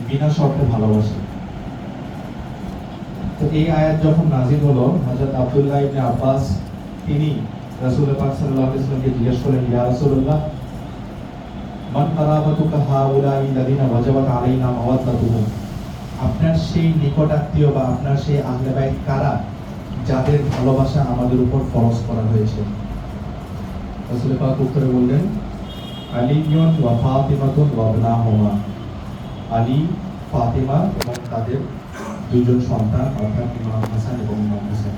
বিনা শর্তে ভালোবাসে। তো এই আয়াত যখন নাজিল হলো, হযরত আব্দুল্লাহ ইবনে আব্বাস তিনি রাসূল পাক সাল্লাল্লাহু আলাইহি ওয়াসাল্লামকে জিজ্ঞেস করলেন, ইয়া রাসূলুল্লাহ, মান কারাবাতুকা হাউলাই লাযিনা ওয়াজাবাত আলাইনা মাওয়াদ্দাতুহুম, আপনার সেই নিকট আত্মীয় বা আপনার সেই আহলে বাইত কারা যাদের ভালোবাসা আমাদের উপর ফরজ করা হয়েছে? রাসূল পাক উত্তরে বললেন, আলিয়ুন ওয়া ফাতিমাতুন ওয়া ইবনাহুমা, আলী, ফাতিমা এবং তাদের দুজন সন্তান, অর্থাৎ ইমাম হাসান এবং ইমাম হোসেন।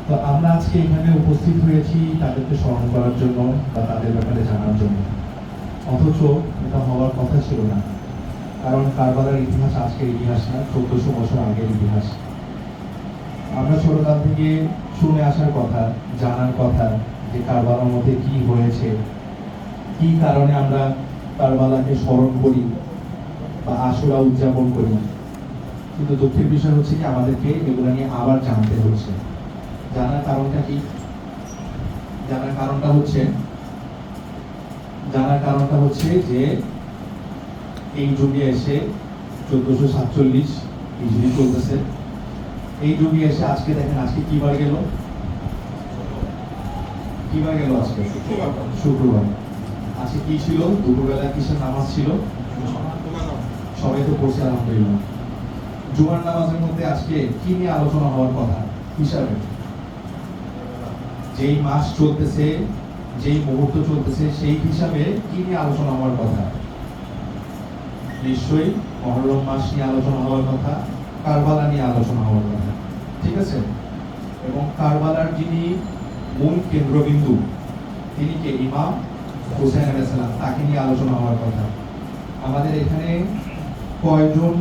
তো আমরা আজকে এখানে উপস্থিত হয়েছি তাদেরকে স্মরণ করার জন্য বা তাদের ব্যাপারে জানার জন্য, অথচ এটা হওয়ার কথা ছিল না। কারণ কারবালার ইতিহাস আজকের ইতিহাস না, 1400 বছর আগের ইতিহাস। আমরা ছোটকাল থেকে শুনে আসার কথা, জানার কথা যে কারবালার মধ্যে কি হয়েছে, কি কারণে আমরা কারবালাকে স্মরণ করি বা আশুরা উদযাপন করি। কিন্তু দুঃখের বিষয় হচ্ছে কি আমাদেরকে এগুলো নিয়ে আবার জানতে হচ্ছে। জানার কারণটা কি? জানার কারণটা হচ্ছে যে এই যুগে এসে 1447 হিজরি চলতেছে, এই যুগে এসে আজকে দেখেন আজকে কি বার গেল? আজকে শুক্রবার। আজকে কি ছিল? দুপুরবেলা কিসের নামাজ ছিল? সবাই তো পড়ছে আলহামদুলিল্লাহ। জুমার নামাজের মধ্যে আজকে কি নিয়ে আলোচনা হওয়ার কথা হিসাবে? যেই মাস চলতেছে, যেই মুহূর্ত চলতেছে, সেই হিসাবে কি নিয়ে আলোচনা হওয়ার কথা? নিশ্চয়ই মুহররম মাস নিয়ে আলোচনা হওয়ার কথা, কারবালা নিয়ে আলোচনা হওয়ার কথা, ঠিক আছে? এবং কারবালার যিনি মূল কেন্দ্রবিন্দু, তিনি কে? ইমাম হুসাইন আলাইহিস সালাম, তাকে নিয়ে আলোচনা হওয়ার কথা। আমাদের এখানে কয়জন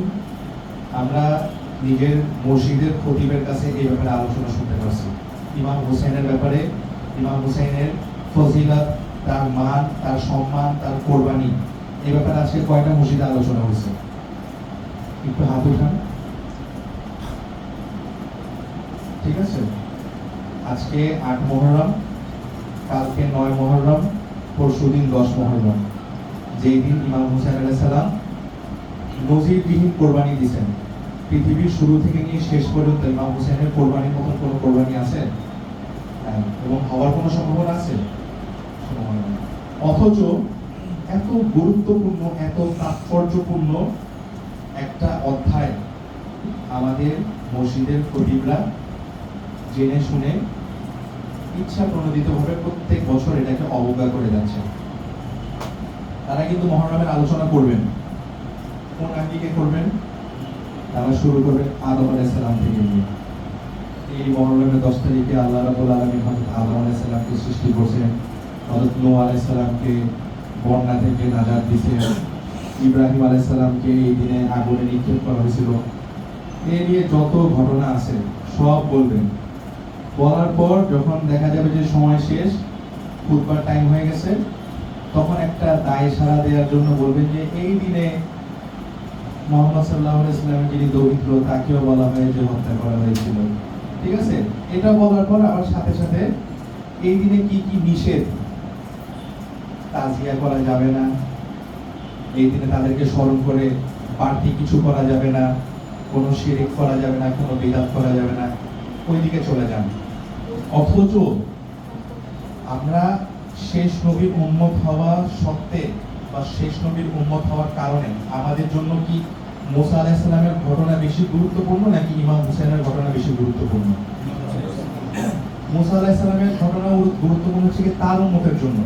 আমরা নিজের মসজিদের খতিবের কাছে এই ব্যাপারে আলোচনা শুনতে পারছি? ইমাম হুসাইনের ব্যাপারে, ইমাম হুসাইনের ফজিলত, তার মান, তার সম্মান, তার কোরবানি, এই ব্যাপারে আজকে কয়টা মসজিদে আলোচনা হয়েছে? একটু হাত উঠান। ঠিক আছে, আজকে 8 মুহররম, কালকে 9 মুহররম, পরশুদিন 10 মুহররম, যেই দিন ইমাম হুসাইন আলাইহিস সালাম নজিরবিহীন কোরবানি দিয়েছেন। পৃথিবীর শুরু থেকে নিয়ে শেষ পর্যন্ত ইমাম হুসাইনের কোরবানির মতন কোনো কোরবানি আছে এবং হওয়ার কোনো সম্ভাবনা আছে? অথচ এত গুরুত্বপূর্ণ, এত তাৎপর্যপূর্ণ একটা অধ্যায় আমাদের মসজিদের খতিবরা জেনে শুনে ইচ্ছা প্রণোদিতভাবে প্রত্যেক বছর এটাকে অবজ্ঞা করে যাচ্ছে। তারা কিন্তু মুহররমের আলোচনা করবেন, কোন আঙ্গিকে করবেন? তারা শুরু করবেন আদম আলাইহিস সালাম থেকে নিয়ে। এই মুহররমের 10 তারিখে আল্লাহ রাব্বুল আলামিন হযরত আদম আলাইহিস সালামকে সৃষ্টি করেছেন, হযরত নূহ আলাইহিস সালামকে বন্যা থেকে নাজাত দিয়েছেন, ইব্রাহিম আলাইহিস সালামকে এই দিনে আগুনে নিক্ষেপ করা হয়েছিল। এই নিয়ে যত ঘটনা আছে সব বলবেন। বলার পর যখন দেখা যাবে যে সময় শেষ, খুতবার টাইম হয়ে গেছে, তখন একটা দায় সারা দেওয়ার জন্য বলবেন যে এই দিনে মুহাম্মদ সাল্লাল্লাহু আলাইহি ওয়াসাল্লামের যিনি দৌহিত্র তাকেও বলা হয় যে হত্যা করা হয়েছিল। ঠিক আছে, এটা বলার পর আবার সাথে সাথে এই দিনে কি কি নিষেধ, তাজিয়া করা যাবে না, এই দিনে তাদেরকে স্মরণ করে বাড়তি কিছু করা যাবে না, কোনো শিরক করা যাবে না, কোনো বিদআত করা যাবে না, ওইদিকে চলে যান। অথচ আমরা শেষ নবীর উম্মত হওয়া সত্ত্বে বা শেষ নবীর উম্মত হওয়ার কারণে আমাদের জন্য কি মুসা আলাইহিস সালামের ঘটনা বেশি গুরুত্বপূর্ণ নাকি ইমাম হুসাইনের ঘটনা বেশি গুরুত্বপূর্ণ? মুসা আলাইহিস সালামের ঘটনা গুরুত্বপূর্ণ হচ্ছে কি তার উম্মতের জন্য।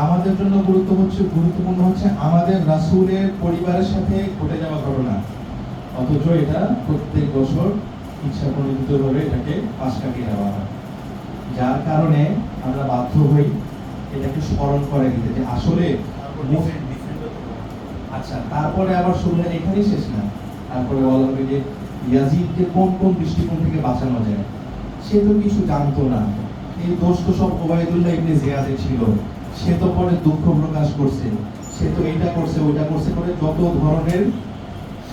আমাদের জন্য গুরুত্বপূর্ণ হচ্ছে আমাদের রাসূলের পরিবারের সাথে ঘটে যাওয়া ঘটনা। অথচ এটা প্রত্যেক বছর ইচ্ছা প্রণোদিতভাবে এটাকে পাশ কাটিয়ে দেওয়া হয়, যার কারণে আমরা বাধ্য হই এটাকে স্মরণ করে দিতে যে আসলে। আচ্ছা, তারপরে আবার শুরু হয়, এখানেই শেষ না, তারপরে বলা হবে যে ইয়াজিদকে কোন কোন দৃষ্টিকোণ থেকে বাঁচানো যায়। সে তো কিছু জানতো না, এই দোষ তো সব ওবাইদুল্লাহ ইবনে জিয়াদের ছিল, সে তো পরে দুঃখ প্রকাশ করছে, সে তো এইটা করছে ওইটা করছে করে যত ধরনের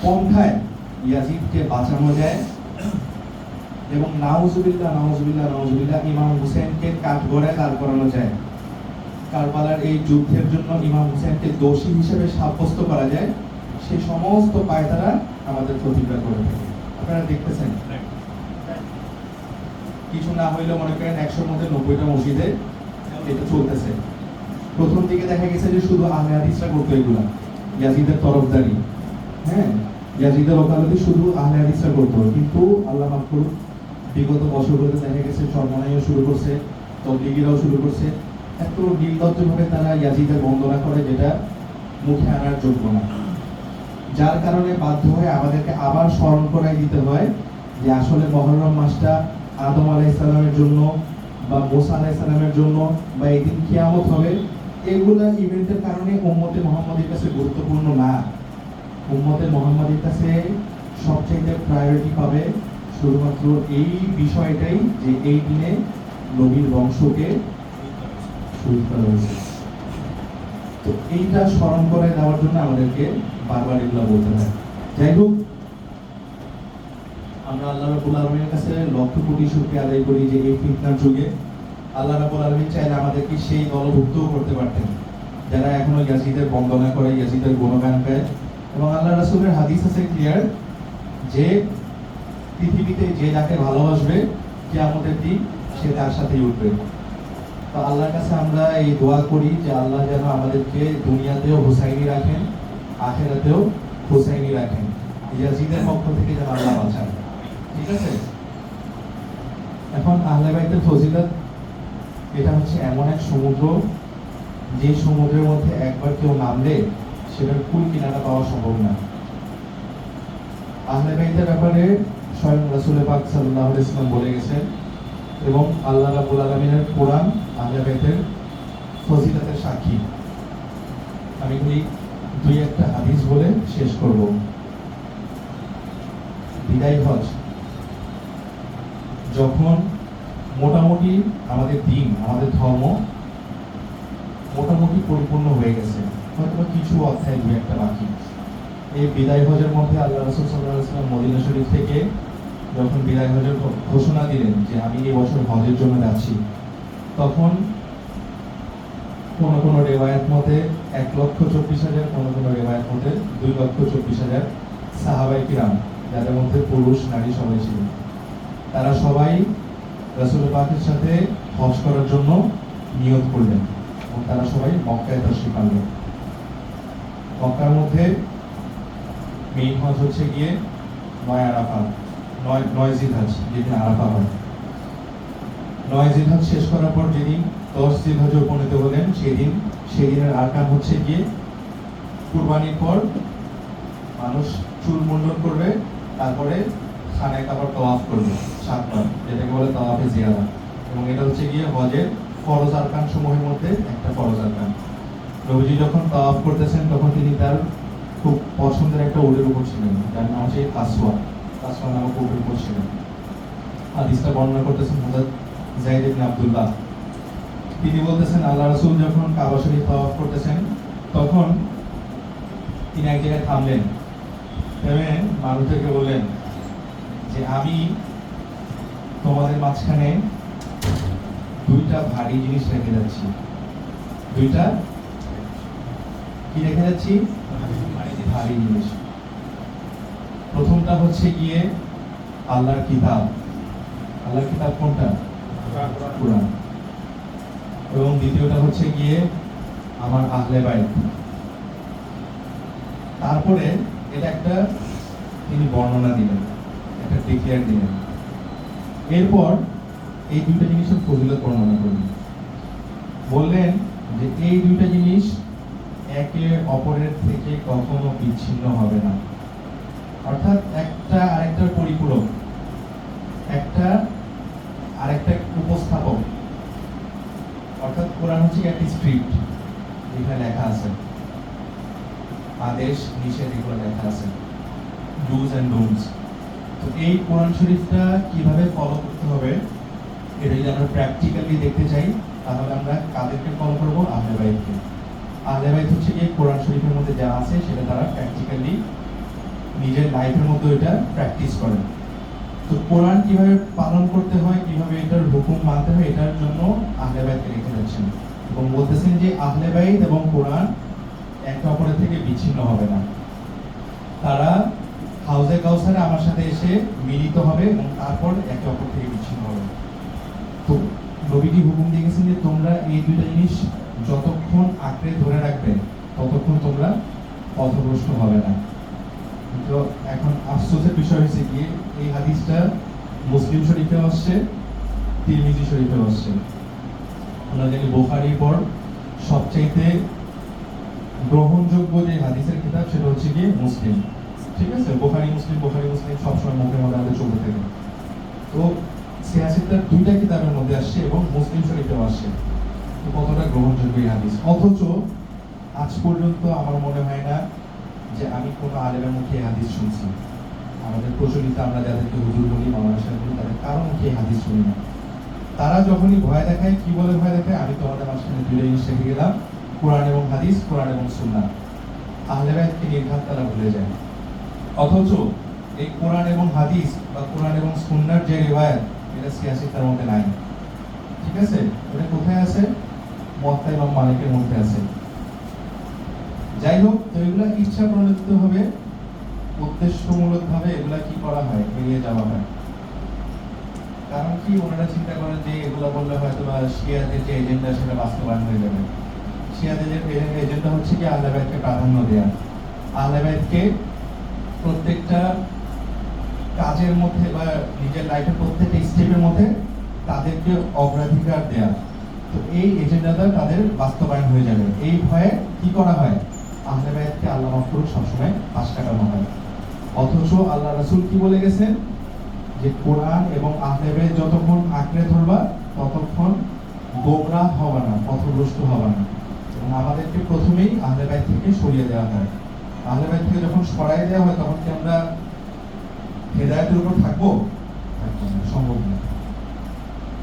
পন্থায় ইয়াজিদকে বাঁচানো যায় এবং নাউজুবিল্লাহ ইমাম হুসাইনকে কাঠগড়ায় দাঁড় করানো যায়, কারবালার এই যুদ্ধের জন্য ইমাম হুসেনকে দোষী হিসেবে সাব্যস্ত করা যায়, সেই সমস্ত পায়তারা আমাদের প্রতিজ্ঞা করে থাকে। আপনারা দেখতেছেন, কিছু না হইলে মনে করেন 100-র মধ্যে 90টা মসজিদে এটা চলতেছে। প্রথম দিকে দেখা গেছে যে শুধু আহলে হাদিসরা করতো এগুলা, ইয়াজিদের তরফদারি, হ্যাঁ, ইয়াজিদের ওকালতি শুধু আহলে হাদিসরা করতো। কিন্তু আল্লাহ মাফ করুক, বিগত বছরগুলোতে দেখা গেছে চরমনাইও শুরু করছে, তবলিগিরাও শুরু করছে। এত নির্লজ্জভাবে তারা ইয়াজিদের বন্দনা করে যেটা মুখে আনার যোগ্য না। যার কারণে বাধ্য হয়ে আমাদেরকে আবার স্মরণ করাই দিতে হয় যে আসলে মুহররম মাসটা আদম আলাইহিস সালামের জন্য বা মুসা আলাইহিস সালামের জন্য বা এদিন কিয়ামত হবে, এগুলা ইভেন্টের কারণে উম্মতে মুহাম্মাদের কাছে গুরুত্বপূর্ণ না। উম্মতে মুহাম্মাদের কাছে সবচেয়ে প্রায়োরিটি পাবে শুধুমাত্র এই বিষয়টাই যে এই দিনে নবীর বংশকে শহীদ করা হয়েছে। তো এইটা স্মরণ করে দেওয়ার জন্য আমাদেরকে বারবার এগুলো বলতে হয়। যাই হোক, আমরা আল্লাহ রাব্বুল আলামিনের কাছে লক্ষ কোটি শুকরিয়া আদায় করি যে এই ফিতনার যুগে আল্লাহ রাব্বুল আলামিন চাইলে আমাদেরকে সেই দলভুক্তও করতে পারতেন যারা এখনো ইয়াজিদের বন্দনা করে, ইয়াজিদের গুণগান গায়। এবং আল্লাহ রাসূলের হাদিস আছে ক্লিয়ার যে পৃথিবীতে যে যাকে ভালোবাসবে কিয়ামতের দিন সে তার সাথেই উঠবে। তো আল্লাহর কাছে আমরা এই দোয়া করি যে আল্লাহ যেন আমাদেরকে দুনিয়াতেও হুসাইনি রাখেন, আখিরাতেও হুসাইনি রাখেন, ইয়াজিদের পক্ষ থেকে যেন আল্লাহ বাঁচান। ঠিক আছে? এখন আহলে বাইতের ফজিলত এটা হচ্ছে এমন এক সমুদ্র, যে সমুদ্রের মধ্যে একবার কেউ নামলে সেটার কুল কিনারা পাওয়া সম্ভব না। আহলে বাইতের ব্যাপারে স্বয়ং রাসূল পাক সাল্লাল্লাহু আলাইহি ওয়াসাল্লাম বলে গেছেন এবং আল্লাহ রাব্বুল আলামিনের কোরআন আহলে বাইতের ফজিলতের সাক্ষী। আমি দুই একটা হাদিস বলে শেষ করব। বিদায় হজ, যখন মোটামুটি আমাদের দিন, আমাদের ধর্ম মোটামুটি পরিপূর্ণ হয়ে গেছে, হয়তো কিছু অধ্যায় দুই একটা বাকি, এই বিদায় হজের মধ্যে আল্লাহ রাসূল সাল্লাল্লাহু আলাইহি ওয়াসাল্লাম মদিনা শরীফ থেকে যখন বিদায় হজের ঘোষণা দিলেন যে আমি এই বছর হজের জন্য যাচ্ছি, তখন কোন কোন রিওয়ায়াত মতে 1,24,000, কোন কোন রিওয়ায়াত মতে 2,24,000 সাহাবায়ে কিরাম, যাদের মধ্যে পুরুষ নারী সবাই ছিলেন, তারা সবাই রাসূল পাকের সাথে হজ করার জন্য নিয়ত করলেন এবং তারা সবাই মক্কায় তাশরিফ আনলেন। মক্কার মধ্যে মেইন হজ হচ্ছে গিয়ে 9 আরাফা, 9 জিলহজ, যেদিন আরাফা হয়। 9 জিলহজ শেষ করার পর যেদিন 10 জিলহজে উপনীত হলেন, সেদিনের আরকান হচ্ছে গিয়ে কুরবানির পর মানুষ চুল মুন্ডন করবে, তারপরে খানায় কাবার তাওয়াফ করবে 7 বার, যেটাকে বলে তাওয়াফে জিয়ারা। এবং এটা হচ্ছে গিয়ে হজের ফরজ আরকান সমূহের মধ্যে একটা ফরজ আরকান। নবীজি যখন তাওয়াফ করতেছেন তখন তিনি তার খুব পছন্দের একটা উটের উপর ছিলেন, যার নাম হচ্ছে কাসওয়া নামক উটের উপর ছিলেন। হাদিসটা বর্ণনা করতেছেন হযরত যায়েদ ইবনে আব্দুল্লাহ। তিনি বলতেছেন আল্লাহ রাসূল যখন কাবা শরীফ তাওয়াফ করতেছেন তখন তিনি এক জায়গায় থামলেন, থেমে মানুষদেরকে বললেন যে আমি তোমাদের মাঝখানে 2টা ভারী জিনিস রেখে যাচ্ছি। 2টা কি রেখে যাচ্ছি? ভারী জিনিস। প্রথমটা হচ্ছে গিয়ে আল্লাহর কিতাব। আল্লাহর কিতাব কোনটা? কুরআন। এবং দ্বিতীয়টা হচ্ছে গিয়ে আমার আহলে বাইত। তারপরে এটা একটা তিনি বর্ণনা দিলেন, একটা ডিক্লেয়ার দিলেন। এরপর এই 2টা জিনিসের ফজিলত বর্ণনা করলেন, বললেন যে এই 2টা জিনিস একে অপরের থেকে কখনো বিচ্ছিন্ন হবে না, অর্থাৎ একটা আরেকটার পরিপূরক, একটা আরেকটা উপস্থাপক। অর্থাৎ কোরআন হচ্ছে একটি স্ক্রিপ্ট, এখানে লেখা আছে আদেশ নিষেধ, এগুলো লেখা আছে ডুজ এন্ড ডোন্টস। তো এই কোরআন শরীফটা কিভাবে ফলো করতে হবে এটা যদি আমরা প্র্যাকটিক্যালি দেখতে চাই, তাহলে আমরা কাদেরকে ফলো করবো? আহলে বাইতকে। আহলে বাইত হচ্ছে গিয়ে কোরআন শরীফের মধ্যে যা আছে সেটা তারা প্র্যাকটিক্যালি নিজের লাইফের মধ্যে এটা প্র্যাকটিস করে। তো কোরআন কিভাবে পালন করতে হয়, কিভাবে এটার হুকুম মানতে হয়, এটার জন্য আহলে বাইতকে রেখে যাচ্ছেন। এবং বলতেছেন যে আহলে বাইত এবং কোরআন একে অপরের থেকে বিচ্ছিন্ন হবে না, তারা হাউজে কাউসারে আমার সাথে এসে মিলিত হবে এবং তারপর একে অপর থেকে বিচ্ছিন্ন হবে। তো নবীজি হুকুম দিয়ে গেছেন যে তোমরা এই দুইটা জিনিস যতক্ষণ আঁকড়ে ধরে রাখবে ততক্ষণ তোমরা পথভ্রষ্ট হবে না। তো এখন আফসোসের বিষয় হয়েছে কি, এই হাদিসটা মুসলিম শরীফে আসছে, তিরমিজি শরীফে আসছে। আমরা জানি বুখারীর পর সবচাইতে গ্রহণযোগ্য যে হাদিসের কিতাব সেটা হচ্ছে কি মুসলিম, ঠিক আছে? বুখারী মুসলিম সবসময় মুখের মধ্যে আমাদের চলতে থাকে। তো সিয়াসিতার দুইটা কিতাবের মধ্যে আসছে এবং মুসলিম শরীফেও আসছে। তো কতটা গ্রহণযোগ্য এই হাদিস, অথচ আজ পর্যন্ত আমার মনে হয় না যে আমি কোনো আলেমের মুখে এই হাদিস শুনছি। আমাদের প্রচলিত আমরা যাদেরকে হুজুর বলি, মাওলানা সাহেব বলি, তাদের কারো মুখে এই হাদিস শুনি না। তারা যখনই ভয় দেখায়, কি বলে ভয় দেখায়, আমি তোমাদের মাঝখানে দুইটা জিনিস শিখে গেলাম, কোরআন এবং হাদিস, কোরআন এবং সুন্নাহ। আহলে বাইতকে নির্ঘাত তারা ভুলে যায়। অথচ এই কোরআন এবং হাদিস বা কোরআন এবং সুন্নাহর যে রিওয়ায়াত, এটা সিয়াসিতার মধ্যে নাই, ঠিক আছে? এটা কোথায় আছে? মুওয়াত্তা ইমাম মালিকের মধ্যে আছে। যাই হোক, তো এগুলা ইচ্ছা প্রণোদিত হবে, উদ্দেশ্যমূলক ভাবে এগুলা কি করা হয়, এড়িয়ে যাওয়া হয়। কারণ কি, ওনারা চিন্তা করেন যে এগুলা বললে হয়তো বা শিয়াদের যে এজেন্ডা সেটা বাস্তবায়ন হয়ে যাবে। শিয়াদের যে এজেন্ডা হচ্ছে কি আহলে বাইতকে প্রাধান্য দেয়া, আহলে বাইতকে প্রত্যেকটা কাজের মধ্যে বা নিজের লাইফের প্রত্যেকটা স্টেপের মধ্যে তাদেরকে অগ্রাধিকার দেয়া। তো এই এজেন্ডাটা তাদের বাস্তবায়ন হয়ে যাবে, এই ভয়ে কি করা হয়, আহলে বাইতকে আল্লাহ মাফ করুক সবসময় পাশ কাটানো হয়। অথচ আল্লাহ রাসূল কি বলে গেছেন যে কোরআন এবং আহলে বাইত যতক্ষণ আঁকড়ে ধরবা ততক্ষণ গোমরাহ হবে না, পথভ্রষ্ট হবে না। এবং আমাদেরকে প্রথমেই আহলে বাইত থেকে সরিয়ে দেওয়া হয়। আহলে বাইত থেকে যখন সরাই দেওয়া হয় তখন কি আমরা হেদায়েতের উপর থাকবো? সম্ভব না।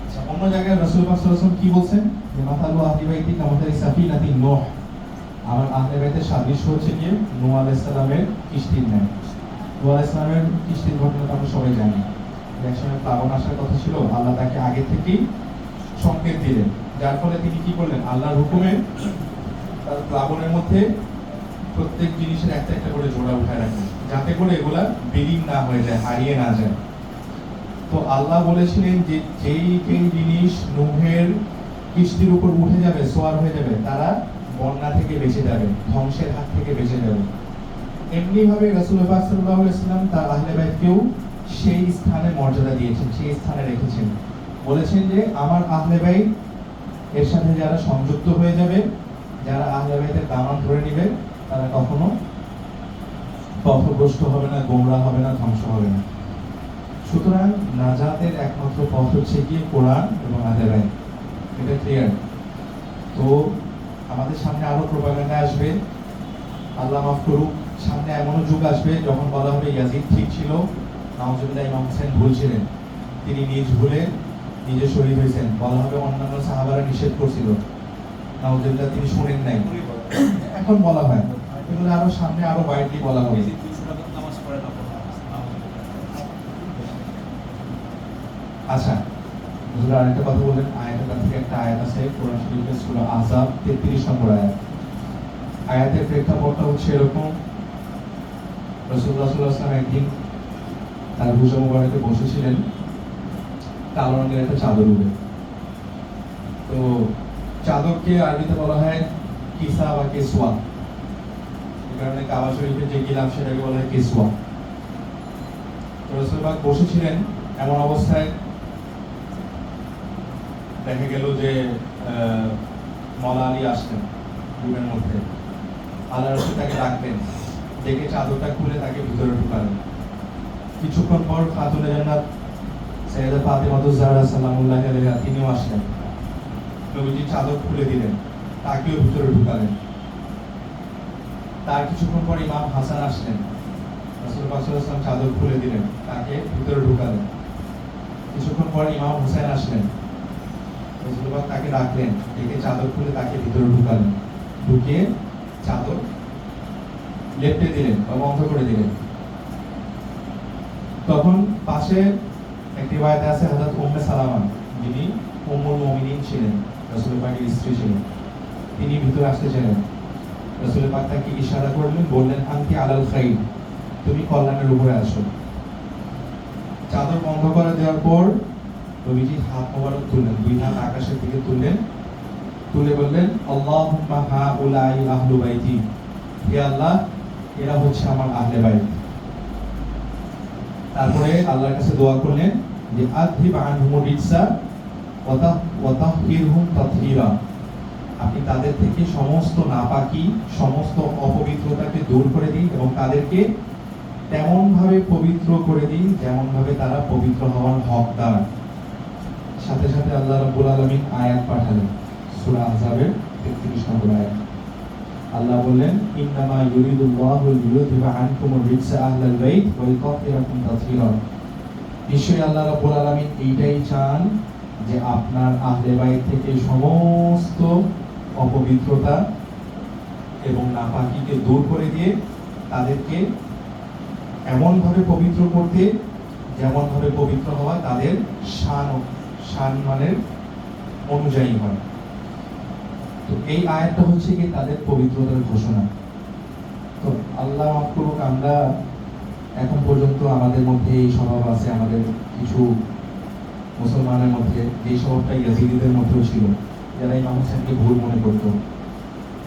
আচ্ছা, অন্য জায়গায় রাসূল পাক সাল্লাল্লাহু আলাইহি ওয়াসাল্লাম কি বলছেন যে মাতালু আহলি বাইতি কামাতালি সাফিনাতি নূহ, আমার আহলে বাইতের সাদৃশ্য হচ্ছে কি নূহ আলাইহিস সালামের কিস্তির ন্যায়। নূহ আলাইহিস সালামের কিস্তির ঘটনা আমরা সবাই জানি। একসময় প্লাবন আসার কথা ছিল, আল্লাহ তাকে আগে থেকেই সংকেত দিলেন, যার ফলে তিনি কি করলেন, আল্লাহর হুকুমে তার প্লাবনের মধ্যে প্রত্যেক জিনিসের একটা একটা করে জোড়া উঠায় রাখেন, যাতে করে এগুলা বিলীন না হয়ে যায়, হারিয়ে না যায়। তো আল্লাহ বলেছিলেন যে যেই যেই জিনিস নূহের কিস্তির উপর উঠে যাবে, সোয়ার হয়ে যাবে, তারা বন্যা থেকে বেঁচে যাবে, ধ্বংসের হাত থেকে বেঁচে যাবে। এমনি ভাবে রাসূলুল্লাহ সাল্লাল্লাহু আলাইহি ওয়াসাল্লাম তার আহলে বাইতকেও সেই স্থানে মর্যাদা দিয়েছেন, সেই স্থানে রেখেছেন। বলেছেন যে আমার আহলে বাইত এর সাথে যারা সংযুক্ত হয়ে যাবে, যারা আহলে বাইতের দামান ধরে নেবে, তারা কখনো পথভ্রষ্ট হবে না, গোমরাহ হবে না, ধ্বংস হবে না। সুতরাং নাজাতের একমাত্র পথ হচ্ছে কি কোরআন এবং আহলে বাইত, এটা ক্লিয়ার। তো আমাদের সামনে আরো প্রোপাগান্ডা আসবে, আল্লাহ মাফ করুক, সামনে এমনও যুগ আসবে যখন বলা হবে ইয়াজিদ ঠিক ছিল, নাউজুবিল্লাহ ইমাম হোসেন ভুল ছিলেন, তিনি নিজ ভুলে নিজে শহীদ হয়েছেন। বলা হবে অন্যান্য সাহাবারা নিষেধ করছিল, নাউজুবিল্লাহ তিনি শুনেন নাই, এখন বলা হয়। এগুলো আরো সামনে আরো বাইরে বলা হবে। আচ্ছা, হুজুর আরেকটা কথা বলেন, আয়াতের থেকে একটা আয়াত আছে কোরআন শরীফের সূরা আহজাব 33 নম্বর আয়াত। আয়াতের প্রেক্ষাপটটা হচ্ছে এরকম, রাসূলুল্লাহ সাল্লাল্লাহু আলাইহি ওয়াসাল্লাম একদিন তার ভুজা মুবারকে বসেছিলেন, কালো রঙের একটা চাদর উপরে। তো চাদরকে আরবিতে বলা হয় কিসা বা কেসওয়া, এই কারণে কাবা শরীফের যে গিলাফ সেটাকে বলা হয় কেসওয়া। তো রাসূল পাক বসেছিলেন, এমন অবস্থায় দেখা গেল যে মওলা আলী আসলেন রুমের মধ্যে। আল্লাহ রাসূল তাকে ডাকলেন, ডেকে চাদরটা খুলে তাকে ভিতরে ঢুকালেন। কিছুক্ষণ পর খাতুনে জান্নাত সাইয়্যিদা ফাতিমা জাহরা সালামুল্লাহি আলাইহা তিনিও আসলেন, নবীজি চাদর খুলে দিলেন, তাকেও ভিতরে ঢুকালেন। তার কিছুক্ষণ পর ইমাম হাসান আসলেন, রাসূল পাক সাল্লাল্লাহু আলাইহি ওয়াসাল্লাম চাদর খুলে দিলেন, তাকে ভিতরে ঢুকালেন। কিছুক্ষণ পর ইমাম হোসেন আসলেন, রাসূল পাক তাকে ডাকলেন, ডেকে চাদর খুলে তাকে ভিতরে ঢুকালেন, ঢুকিয়ে চাদর লেপটে দিলেন বা বন্ধ করে দিলেন। তখন পাশে একটি রিওয়ায়াতে আছে হযরত উম্মে সালামা, যিনি উম্মুল মুমিনিন ছিলেন, রাসূল পাকের স্ত্রী ছিলেন, তিনি ভিতরে আসতে চাইলেন। রাসূল পাক তাকে ইশারা করলেন, বললেন আনতি আলাল খাইর, তুমি কল্যাণের উপরে আসো। চাদর বন্ধ করে দেওয়ার পর নবীজি হাত মোবারক তুললেন, দুই হাত আকাশের দিকে তুললেন, তুলে বললেন আল্লাহুম্মা হাউলাই আহলু বাইতি, হে আল্লাহ এরা হচ্ছে আমার আহলে বাইত। তারপরে আল্লাহর কাছে দোয়া করলেন যে আযহিব আনহুম রিজসা ওয়া তাহহিরহুম তাতহীরা, আপনি তাদের থেকে সমস্ত নাপাকি, সমস্ত অপবিত্রতাকে দূর করে দিন এবং তাদেরকে তেমন ভাবে পবিত্র করে দিন যেমন ভাবে তারা পবিত্র হওয়ার হকদার। সাথে সাথে আল্লাহ রাব্বুল আলামিন আয়াত পাঠালেন, সূরা আহজাবের 33 নম্বর আয়াত। আল্লাহ বললেন ইন্নামা ইউরিদুল্লাহু লিইউযহিবা আনকুমুর রিজসা আহলাল বাইত ওয়া ইউতাহহিরাকুম তাতহীরা, নিশ্চয়ই আল্লাহ রাব্বুল আলামিন এইটাই চান যে আপনার আহলে বাইত থেকে সমস্ত অপবিত্রতা এবং নাপাকিকে দূর করে দিয়ে তাদেরকে এমন ভাবে পবিত্র করতে যেমন ভাবে পবিত্র হওয়া তাদের শান মানের অনুযায়ী হয়। তো এই আয়াতটা হচ্ছে কি তাদের পবিত্রতার ঘোষণা। তো আল্লাহ মাফ করুক, আমরা এখন পর্যন্ত আমাদের মধ্যে এই স্বভাব আছে, আমাদের কিছু মুসলমানের মধ্যে এই স্বভাবটা ইয়াজিদিদের মধ্যেও ছিল, যারা ইমাম হোসেনকে ভুল মনে করত।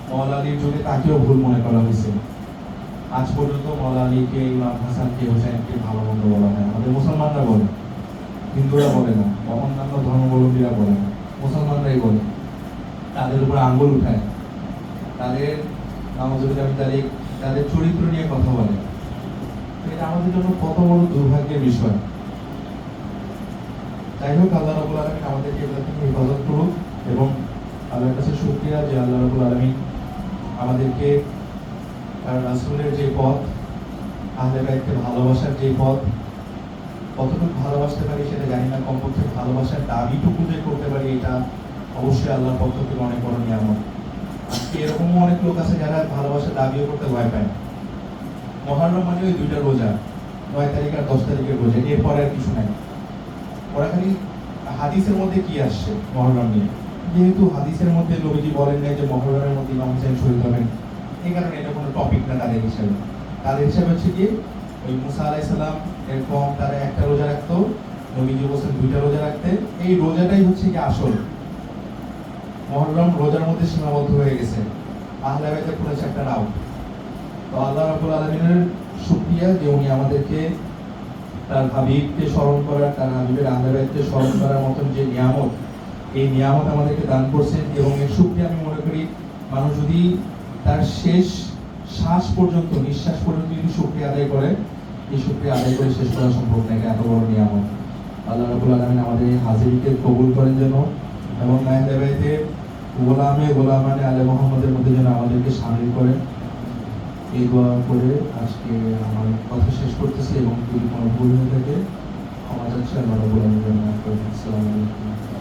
মওলা আলীর যুগে তাকেও ভুল মনে করা হয়েছে। আজ পর্যন্ত মওলা আলীকে, ইমাম হাসানকে, হোসেনকে ভালো মন্দ বলা হয়। আমাদের মুসলমানরা বলে, হিন্দুরা বলে না, অন্যান্য ধর্মাবলম্বীরা বলে না, মুসলমানরাই বলে। তাদের উপর আঙ্গুল উঠায়, তাদের তাদের চরিত্র নিয়ে কথা বলে। এটা আমাদের জন্য কত বড় দুর্ভাগ্যের বিষয়। যাই হোক, আল্লাহ রাব্বুল আলামিন আমাদেরকে এগুলো থেকে হেফাজত করুক এবং আল্লাহর কাছে শুকরিয়া যে আল্লাহ রাব্বুল আলামিন আমাদেরকে তার রাসূলের যে পথ, আহলে বাইতকে ভালোবাসার যে পথ, কতটুকু ভালোবাসতে পারি সেটা জানি না, কমপক্ষে ভালোবাসার দাবিটুকু যে করতে পারি এটা অবশ্যই আল্লাহর পক্ষ থেকে অনেক বড় নিয়ামত। আজকে এরকমও অনেক লোক আছে যারা ভালোবাসার দাবিও করতে ভয় পায়। মুহররম মানে ওই দুইটা রোজা, 9 তারিখ আর 10 তারিখের রোজা, এরপরে আর কিছু নাই। ওরা খালি হাদিসের মধ্যে কি আসছে মুহররম নিয়ে, যেহেতু হাদিসের মধ্যে নবীজি বলেন নাই যে মুহররমের মধ্যে ইমাম হোসেন শহীদ হবেন, এই কারণে এটা কোনো টপিক না তাদের হিসাবে। তাদের হিসাবে হচ্ছে কি ওই মুসা আলাইহিস সালাম এরকম তারা একটা রোজা রাখতো, নবীজি বলেছেন দুইটা রোজা রাখতে, এই রোজাটাই হচ্ছে কি আসল। মুহররম রোজার মধ্যে সীমাবদ্ধ হয়ে গেছে, আহলে বাইতের পুরো চ্যাপ্টার আউট। তো আল্লাহ রাব্বুল আলামিনের শুকরিয়া যে উনি আমাদেরকে তার হাবিবকে স্মরণ করার, তার হাবিবের আহলে বাইতকে স্মরণ করার মতন যে নিয়ামত, এই নিয়ামত আমাদেরকে দান করছেন। এবং এর শুকরিয়া আমি মনে করি মানুষ যদি তার শেষ শ্বাস পর্যন্ত, নিঃশ্বাস পর্যন্ত যদি শুকরিয়া আদায় করে, এই শুকরিয়া আদায় করে শেষ করা সম্ভব না। এটা এত বড় নিয়ামত। আল্লাহ রাব্বুল আলামিন আমাদের এই হাজিরিকে কবুল করেন যেন, এবং আহলে বাইতের গোলামানে আলে মুহাম্মদের মধ্যে যেন আমাদেরকে শামিল করেন। এই দোয়া করে আজকে আমার কথা শেষ করতেছি, এবং যদি কোনো ভুল হয়ে থাকে ক্ষমা চাচ্ছি। আল্লাহ রাব্বুল আলামিন। আসসালামু আলাইকুম।